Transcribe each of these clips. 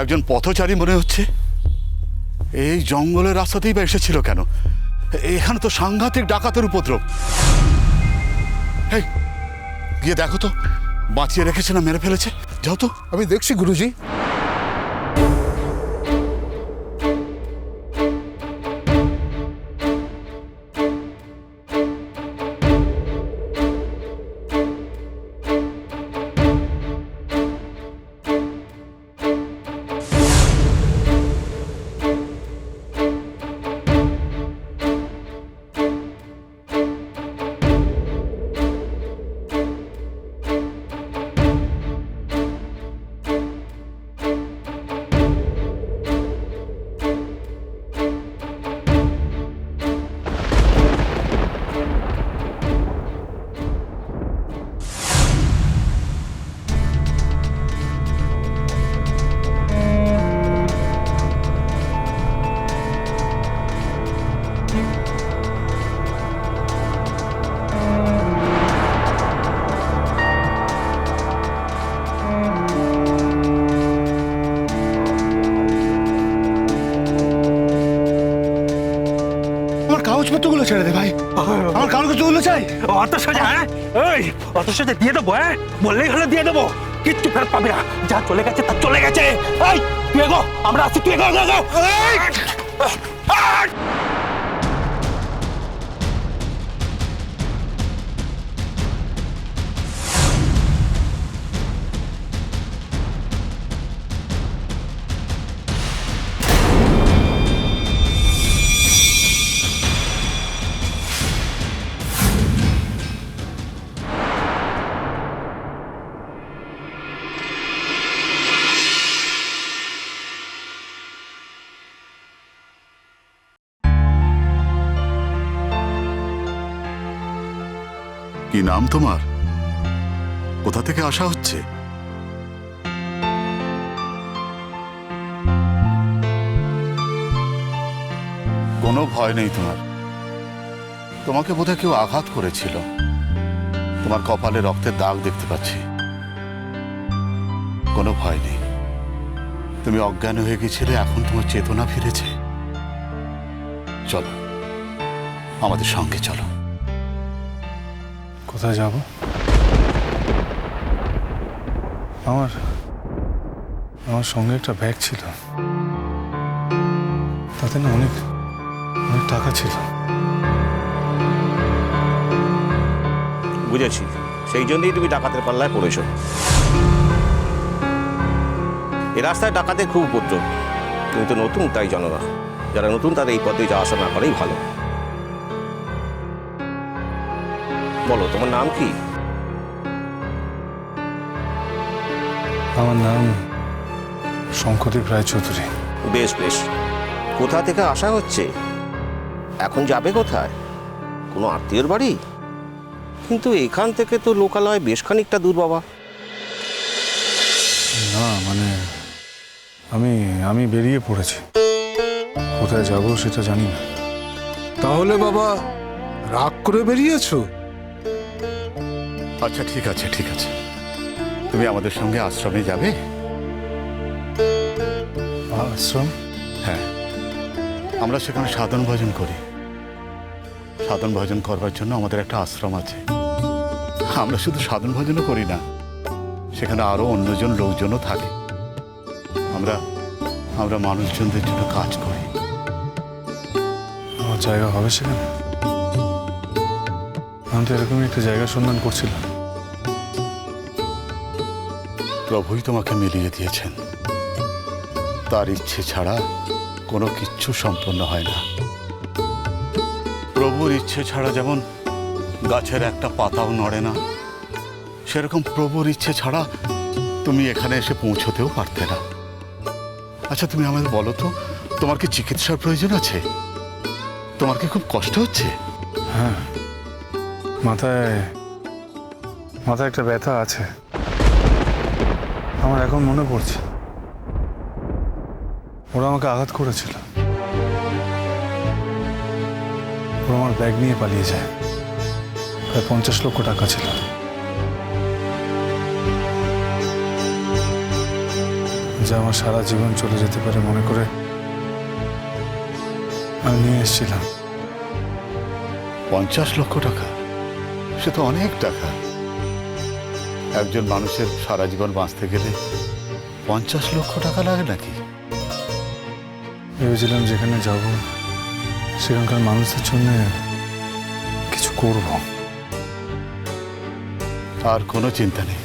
একজন পথচারী মনে হচ্ছে। এই জঙ্গলের রাস্তাতেই বা এসেছিল কেন? এখানে তো সাংঘাতিক ডাকাতের উপদ্রব। এই গিয়ে দেখো তো, বাঁচিয়ে রেখেছে না মেরে ফেলেছে? যাও তো। আমি দেখছি গুরুজি। কাগজপত্রগুলো ছেড়ে দে ভাই, আমার কাগজপত্রগুলো চাই। অত সোজা? এই অত সোজা দিয়ে দেবো? বললেই হলো দিয়ে দেবো, কিচ্ছু ফেরত পাবি না। যা চলে গেছে তা চলে গেছে। এই তুই এগো, আমরা আসছি, তুই এগো। কি নাম তোমার? কোথা থেকে আসা হচ্ছে? কোনো ভয় নেই তোমার। তোমাকে বোধহয় কেউ আঘাত করেছিল। তোমার কপালে রক্তের দাগ দেখতে পাচ্ছি। কোনো ভয় নেই। তুমি অজ্ঞান হয়ে গেছিলে, এখন তোমার চেতনা ফিরেছে। চলো, আমাদের সঙ্গে চলো। কোথায় যাব? আমার সঙ্গে একটা ব্যাগ ছিল, তাতে না অনেক টাকা ছিল। বুঝেছি, সেই জন্যই তুমি ডাকাতের পাল্লায় পড়েছো। এই রাস্তায় ডাকাতের খুব উপদ্রব। তুমি তো নতুন, তাই জানো না। যারা নতুন তাদের এই পথে যাওয়া আসা না করেই ভালো। বলো, তোমার নাম কি? আমার নাম শঙ্করদেব রায়চৌধুরী। বেশ বেশ। কোথা থেকে আসা হচ্ছে? এখন যাবে কোথায়? কোনো আত্মীয়র বাড়ি? কিন্তু এখান থেকে তো লোকালয় বেশ খানিকটা দূর বাবা। না মানে আমি বেরিয়ে পড়েছি। কোথায় যাব সেটা জানি না। তাহলে বাবা রাগ করে বেরিয়েছো? আচ্ছা ঠিক আছে, ঠিক আছে। তুমি আমাদের সঙ্গে আশ্রমে যাবে? আশ্রম? হ্যাঁ, আমরা সেখানে সাধন ভজন করি। সাধন ভজন করবার জন্য আমাদের একটা আশ্রম আছে। আমরা শুধু সাধন ভজনও করি না, সেখানে আরো অন্যজন লোকজনও থাকে। আমরা মানুষজনদের জন্য কাজ করি। আমার জায়গা হবে সেখানে? আমি তো এরকমই একটা জায়গা সন্ধান করছিলাম। প্রভুই তোমাকে মিলিয়ে দিয়েছেন। তার ইচ্ছে ছাড়া কোনো কিচ্ছু সম্পন্ন হয় না। প্রভুর ইচ্ছে ছাড়া যেমন গাছের একটা পাতাও নড়ে না, সেরকম প্রভুর ইচ্ছে ছাড়া তুমি এখানে এসে পৌঁছতেও পারতে না। আচ্ছা তুমি আমাদের বলো তো, তোমার কি চিকিৎসার প্রয়োজন আছে? তোমার কি খুব কষ্ট হচ্ছে? হ্যাঁ, মাথায় একটা ব্যথা আছে। আমার এখন মনে পড়ছে, ওরা আমাকে আঘাত করেছিল। ওরা আমার ব্যাগ নিয়ে পালিয়ে যায়। প্রায় 50 লক্ষ টাকা ছিল। যা আমার সারা জীবন চলে যেতে পারে মনে করে আমি নিয়ে এসেছিলাম। 50 লক্ষ টাকা, সে তো অনেক টাকা। একজন মানুষের সারা জীবন বাঁচতে গেলে 50 লক্ষ টাকা লাগে নাকি? ভেবেছিলাম যেখানে যাব সেখানকার মানুষদের জন্য কিছু করব। আর কোনো চিন্তা নেই,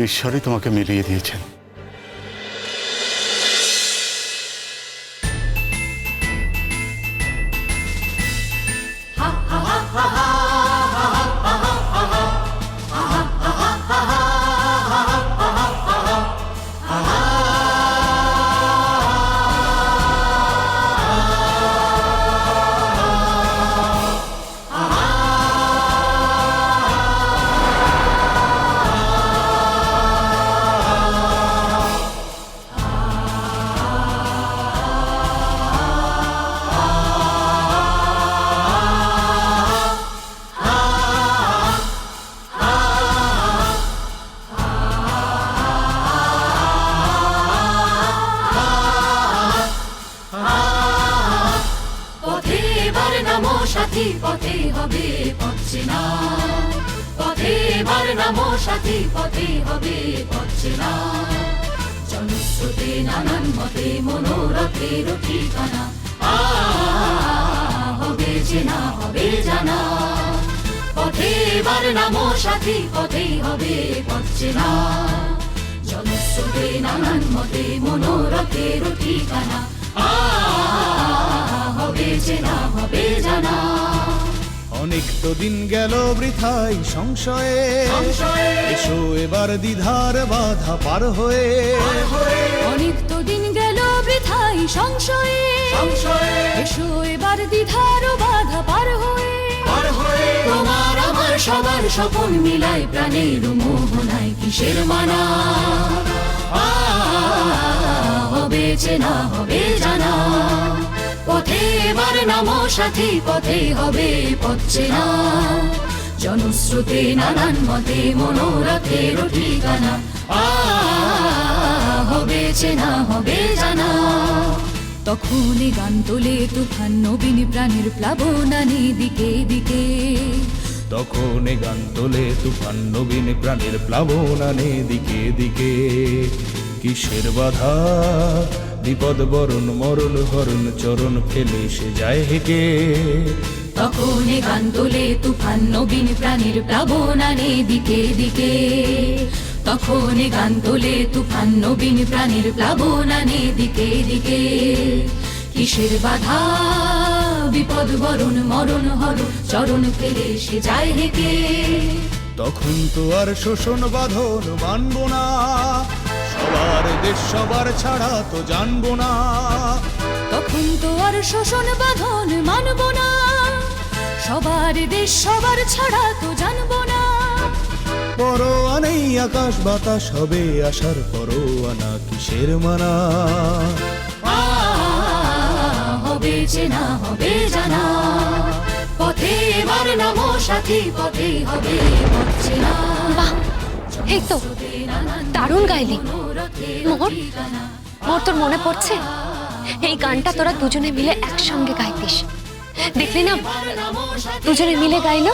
ঈশ্বরই তোমাকে মিলিয়ে দিয়েছেন। পথে এবার নামো সাথী, পথে হবে পথচেনা। পথে এবার নামো সাথী, পথে হবে পথচেনা। জনস্রোতে নানান মতে মনোরথের ঠিকানা। হবে চেনা, হবে জানা। পথে এবার নামো সাথী, পথে হবে পথচেনা। জনস্রোতে নানান মতে মনোরথের ঠিকানা। হবে চেনা, হবে জানা। অনেক তো দিন গেল বৃথাই সংশয়ে, এসো এবার দ্বিধার বাধা পার হয়ে। অনেক তো দিন গেল বৃথাই সংশয়ে, এসো এবার দ্বিধার বাধা পার হয়ে। তোমার আমার সবার স্বপন মিলাই প্রাণের মোহনায় কিসের মানা। হবে চেনা, হবে জানা। পথে এবার নামো সাথী, পথে হবে পথচেনা। জনস্রোতে নানান মতে মনোরথের ঠিকানা। হবে চেনা, হবে জানা। তখন গান তোলে তুফান নবীন প্রাণের প্লাবনানি দিকে দিকে। তখন গান তোলে তুফান নবীন প্রাণের প্লাবনানে দিকে দিকে। কিসের বাধা বিপদ বরণ মরণ হরণ চরণ ফেলে সে যায় হেঁকে। তখন গান তোলে তুফান নবীন প্রাণের প্লাবনানে দিকে দিকে। তখন গান তোলে তুফান নবীন প্রাণের প্লাবনানে দিকে দিকে। কিসের বাধা বিপদ বরণ মরণ হরণ চরণ ফেলে সে যায় হেঁকে। তখন তো আর শোষণ বাঁধন মানবো না, সবার দেশ সবার ছাড়া তো জানবো না। তখন তো আর শোষণ বাঁধন মানব না, সবার দেশ সবার ছাড়া তো জানবো না। পরোয়া নেই আকাশ বাতাস হবে আসার পরোয়ানা কিসের মানা। হবে চেনা, হবে জানা। পথে এবার নামো সাথী, পথে হবে পথচেনা। বাহ, এই তো দারুণ গাইলি মোহর। মোর তোর মনে পড়ছে এই গানটা তোরা দুজনে মিলে একসঙ্গে গাইতিস, দেখলি না? দুজনে মিলে গাইলো।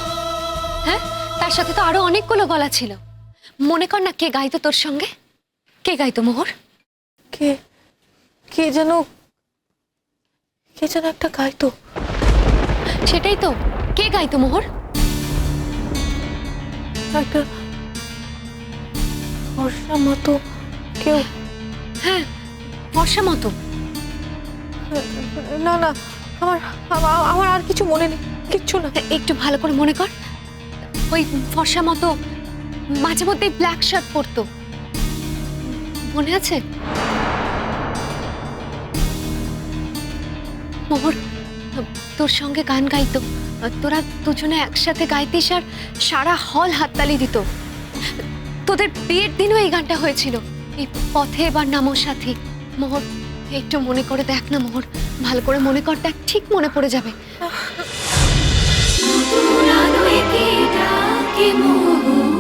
হ্যাঁ, তার সাথে তো আরো অনেকগুলো গলা ছিল। মনে কর না কে গাইতো তোর সঙ্গে? কে গাইতো মোহর? কে কে যেন একটা গাইতো। সেটাই তো, কে গাইতো মোহর? একটা বর্ষা মতো কেউ। হ্যাঁ, বর্ষা মতো। না না, আমার আমার আর কিছু মনে নেই, কিচ্ছু না। একটু ভালো করে মনে কর। ওই ফর্সা মতো মাঝে মধ্যে ব্ল্যাক শার্ট পরতো, মনে আছে? মোহর তোর সঙ্গে গান গাইতো, তোরা দুজনে একসাথে গাইতিস আর সারা হল হাততালি দিত। তোদের বিয়ের দিনও এই গানটা হয়েছিল, এই পথে এবার নামো সাথী। মোহর একটু মনে করে দেখ না মোহর, ভালো করে মনে কর, দেখ ঠিক মনে পড়ে যাবে। নতুন আলোয় কে ডাকে মোহর।